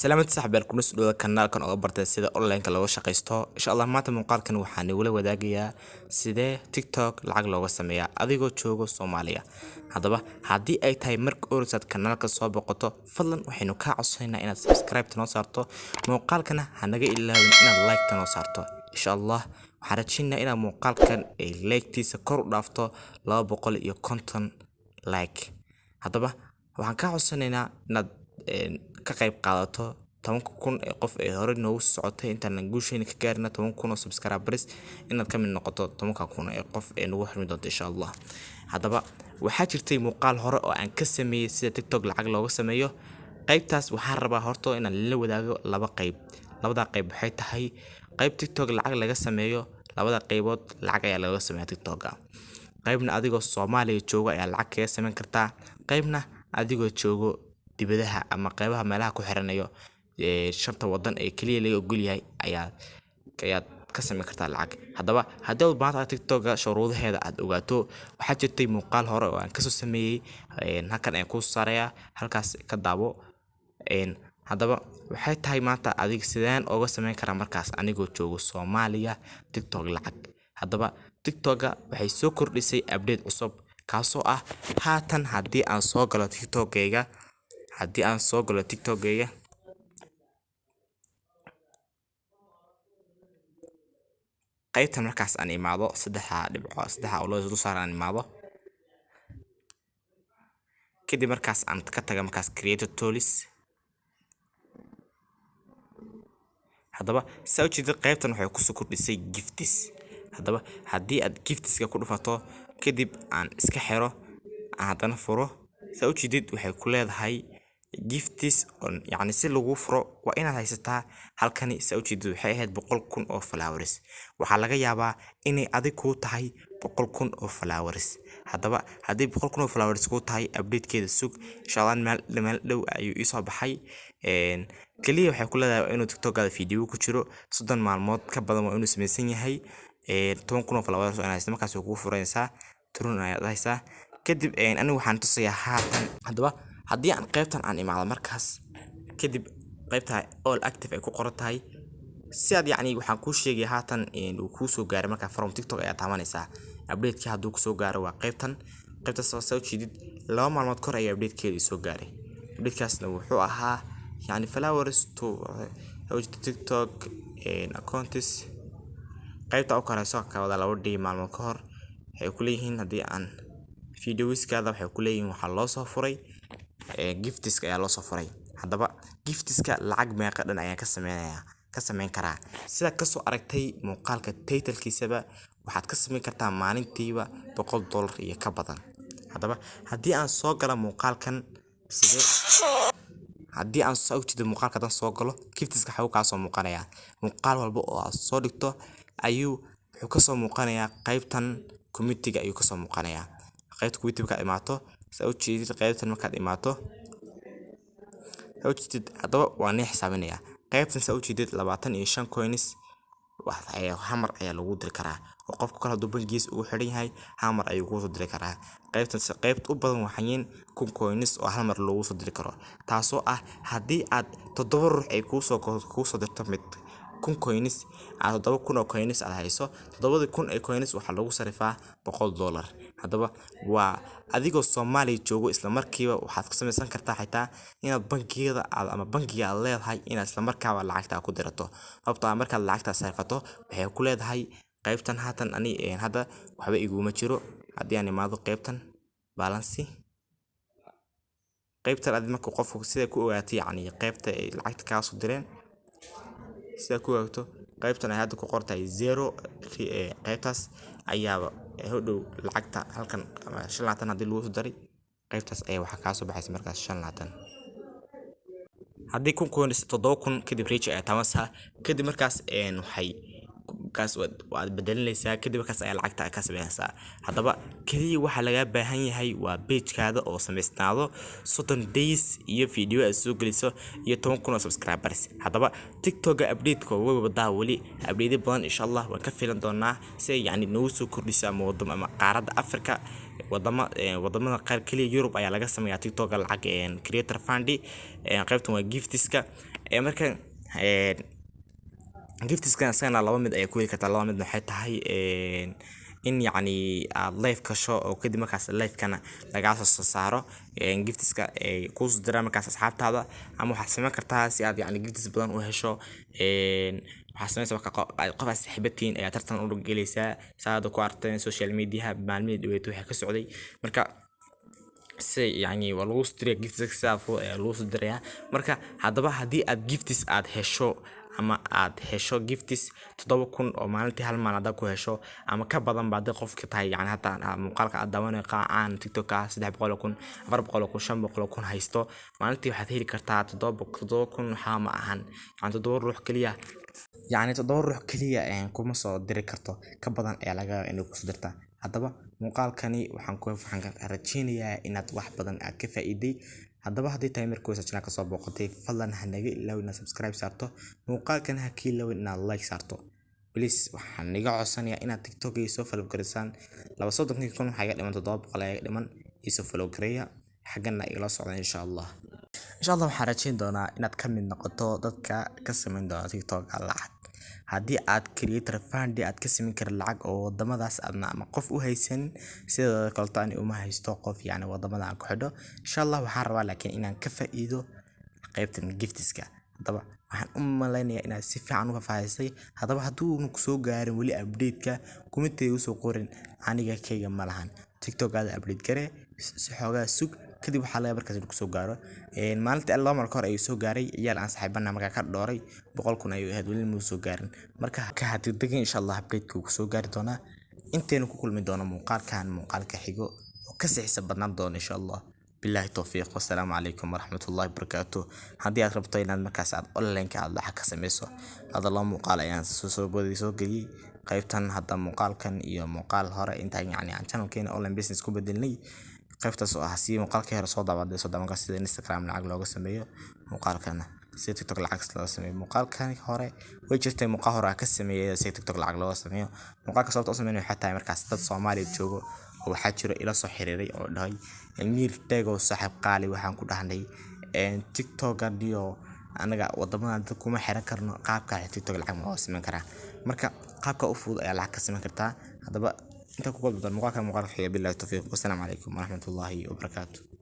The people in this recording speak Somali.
سلامات صاحب الكونس دو kanaalkan oo bartay sida online looga shaqeysto insha Allah maanta muuqaalkan waxaan igula wadaagayaa sidee TikTok lacag looga sameeyaa adigoo joogo Soomaaliya hadaba hadii ay tahay marka oorsaad kanaalka soo boqoto fadlan waxaynu ka codsanaynaa inaad subscribe noo saarto muuqaalkana hanaga ilaawin inaad like noo saarto insha Allah waxaan rajaynayaa inaad muuqaalkan ay like-tiisa kor u dhaafto 250 like hadaba waxaan ka codsanaynaa inaad ka qayb qaadato 10,000 ee qof ee hore noogu socotay intaan guusheena ka gaarna 10,000 subscribers inaad ka mid noqoto 10,000 ee qof ee nagu xirmi doonto insha Allah hadaba waxaa jirtay muuqaal hore oo aan ka sameeyay sida TikTok lacag looga sameeyo qaybtaas waxaan rabaa horto inaan la wadaago laba qayb labada qayb waxay tahay qayb TikTok lacag laga sameeyo labada qaybood lacag ayaa laga sameeyaa TikTok qaybna adigoo Soomaaliya jooga ayaa lacag ka sameyn kartaa qaybna adigoo joogo dibadaha ama qaybaha meelaha ku xiranayo shanta wadan ee kaliya laga ogol yahay ayaad ka sameyn kartaa lacag hadaba hadii aad baahan TikTok shuruudaheeda aad ogaato waxaa jirtay muuqaal hore oo aan ka soo sameeyay halkan aan ku saaraya halkaas ka daabo hadaba waxay tahay maanta adiga sideen uga sameyn karaa markaas anigoo joogo Soomaaliya TikTok lacag hadaba TikTok waxay soo kordhisay update cusub kaasoo ah haatan hadii aan soo galo TikTok-gayga qaybtan markaas aan imaado saddex oo loo soo saaran imaado kadib markaas aan ka taga markaas creator tools hadaba sawirka qaybtan waxay ku soo kordhisay gifts hadaba hadii aad gifts-ka ku dhufato kadib aan iska xiro haddana furo sawirka waxay ku leedahay gifts on yani si lagu furo waa inaad haysataa halkani sawirka waxay ahayd 100,000 oo followers waxa laga yaabaa inay adig ku tahay 100,000 oo followers hadaba hadii 100,000 oo followers ku tahay update-keeda sug insha Allah meel dhow ayuu isoo baxay kaliya waxay ku leedahay inuu TikTok-gaada video ku jiro 30 maalmood ka badan waa inuu sameeysan yahay 10,000 oo followers oo inaad markaas ugu furaysaa turun ayaad haysaa kadib anigu waxaan tusayaa haatan hadaba hadii aan qaybtan aan imaado markaas kadib qaybta all active ay ku qoran tahay si aad yani waxaan ku sheegay haatan uu ku soo gaaray marka from TikTok ayaa taabanaysaa update-ka haduu ku soo gaaro waa qaybtan soo jeedid 2 maalmood kor ayaa update-keeda soo gaaray update-kaasna wuxuu ahaa yani followers to TikTok accounts qaybta u korayso ka wada 2 maalmood ka hor waxay ku leeyihiin hadii aan videos-kaada waxay ku leeyihiin waxa loo soo furay gifts-ka ayaa loo soo furay hadaba gifts-ka lacag meeqa dhan ayaan ka sameyn karaa sida ka soo aragtay muuqaalka title-kiisaba waxaad ka sameyn kartaa maalintiiba $100 iyo ka badan hadaba hadii aan soo galo muuqaalkan sidee hadii aan soo jeedo muuqaalka soo galo gifts-ka waxa uu ka soo muuqanayaa muuqaal walba oo aad soo dhigto ayuu wuxuu ka soo muuqanayaa qaybtan community-ga ayuu ka soo muuqanayaa qaybta community-ga imaato soo jeedid qaybtan markaad imaato soo jeedid hadaba waa ni xisaabinaya qaybtan soo jeedid 25 coins wax hamar ayaa lagu diri karaa oo qofka kala duwan bangiis ugu xiran yahay hamar ayuu ku soo diri karaa qaybtan qaybt u badan waxaan 1,000 coins oo hamar lagu soo diri karo taasoo ah hadii aad 7 ruux ay ku soo dirto mid 1,000 coins aad 7,000 oo coins aad hayso 7,000 ee coins waxa lagu sarifaa $100 hadaba waa adigoo Soomaaliya joogo isla markiiba waxaad ka sameysan kartaa xitaa inaad bangiga ama bangiga aad leedahay inaad isla markaaba lacagta ku dirato sababtoo markaad lacagta sarifato waxay ku leedahay qaybtan haatan ani hadda waxba iguma jiro hadii aan imaado qaybtan balance qaybtan aad markuu qofku sida ku ogaatay yani qaybta ay lacagta ka soo direen sida ku ogto qaybtan ay hadda ku qortay 0 qaybtaas ayaaba hodhow lacagta halkan ama 5 hadii lagu soo daray qaybtaas ayaa waxa ka soo baxaysa markaas 5 hadii 1,000 coins 7,000 kadib reach ay taabanaysaa kadib markaas waxay kaas waad bedelinaysaa kadib markaas ayaa lacagta ka sameeyaysaa hadaba kaliya waxa laga baahan yahay waa page-kaada oo sameysnaado 30 days iyo video aad soo geliso iyo 10,000 subscribers hadaba TikTok update-ka waa wada wali update badan insha Allah waan ka filan doonaa si yani noo soo kordhisa ama qaaradda Afrika wadamada qaar kaliya Europe ayaa laga sameeyaa TikTok lacag creator fund qaybtan waa gifts-ka marka giftiskan asagana laba mid ay ku heli kartaa. laba mid waxay tahay in yacni aad live kasho oo kadib markaas live kana lagaa soo saaro giftiska ku soo dira markaas asxaabtaada, ama waxaad samayn kartaa si aad yacni giftis badan u hesho. waxaad samaysaa marka qof aad saaxiibatiin ayaa tartan u gelaysaa saada ku aragteen social media maalmihii dhaweeyay waxa ka socday. marka يعني والله ستري جيفتس سافو لو ستريا marka hadaba hadii aad giftis aad hesho ama aad hesho giftis 7,000 oo maalintii hal maalin aad ku hesho ama ka badan baad qofka tahay yani hata muuqaalka aad daawanay qaan TikTok 300,000 400,000 500,000 haysto maalintii waxaad heli kartaa 7,000 waxa ma ahan yani 7 ruux kaliya يعني 7 ruux kaliya kuma soo diri karto ka badan ayaa laga inuu ku soo dirtaa. hadaba muuqaalkani waxaan rajeynayaa inaad wax badan aad ka faa'iiday. hadaba hadii tahay markii channel ka soo booqatay fadlan ha naga ilaawin inaad subscribe saarto, muuqaalkan ha ka ilaawin inaad like saarto please. waxaan niga codsanayaa inaad TikTok iyo soo follow gareysaan 200,000 waxa iga dhiman 700 ayaa dhiman isoo follow gareeya xagana ila socda insha Allah. waxaan rajeyn doonaa inaad ka mid noqoto dadka ka sameyn doona TikTok lacag. haddii aad creator fund aad ka sameyn kar lacag oo wadamadaas aadna ama qof u haysan sida kaltaan uma haysto qof yani wadamada aan ku xidho insha Allah. waxaan rabaa laakiin inaan ka faa'iido qaybtan giftiska. hadaba waxaan u maleynayaa inaad si fiican uga faa'iidaysay. hadaba hadduu ku soo gaarin wali update-ka comment-ay soo qorin aniga kayga ma lahan TikTok aad update gare si xoogaa sug kadib waxa laga markaas ku soo gaaro maalintii Allah marka hore ay soo gaaray ciyaal aan saaxiibana marka ka dhooray 100,000 ayuu ahayd wali ma soo gaarin. marka ka hadii degin insha Allah update-ku ku soo gaari doona inteenu ku kulmi doona muuqaalka xigo oo ka sixisa badnaan doona insha Allah. بالله التوفيق والسلام عليكم ورحمة الله وبركاته. هذه أقرب طيلة المكاس أونلاين كعاد لحق سميسو هذا الله مقال يعني سو بودي سو جي قيبتن هذا مقال كان إياه مقال هراء إنت يعني عن channel كين أونلاين بيزنس كوب بدلني قيبت سو هسي مقال كهر صودا بعد صودا مقاس سيد انستغرام العقل لوجو سميه مقال كان سيد تيك توك العكس لوجو سميه مقال كان هراء ويجرت مقال هراء كسميه سيد تيك توك العقل لوجو سميه مقال كصوت أصلا منه حتى مركز تد صومالي تشوفه waxaa jiro ila soo xiriiray oo dhahay Emir Tego saaxiib qaali waxaan ku dhahnay TikTok iyo anaga wadamada dad kuma xiran karno qaabka TikTok lacag ma sameyn karaa. marka qaabka u fudud ayaa lacag ka sameyn kartaa. hadaba inta ku qodobada muuqaalka xiga billahi tawfiiq. wassalamu alaykum wa rahmatullahi wa barakatuh.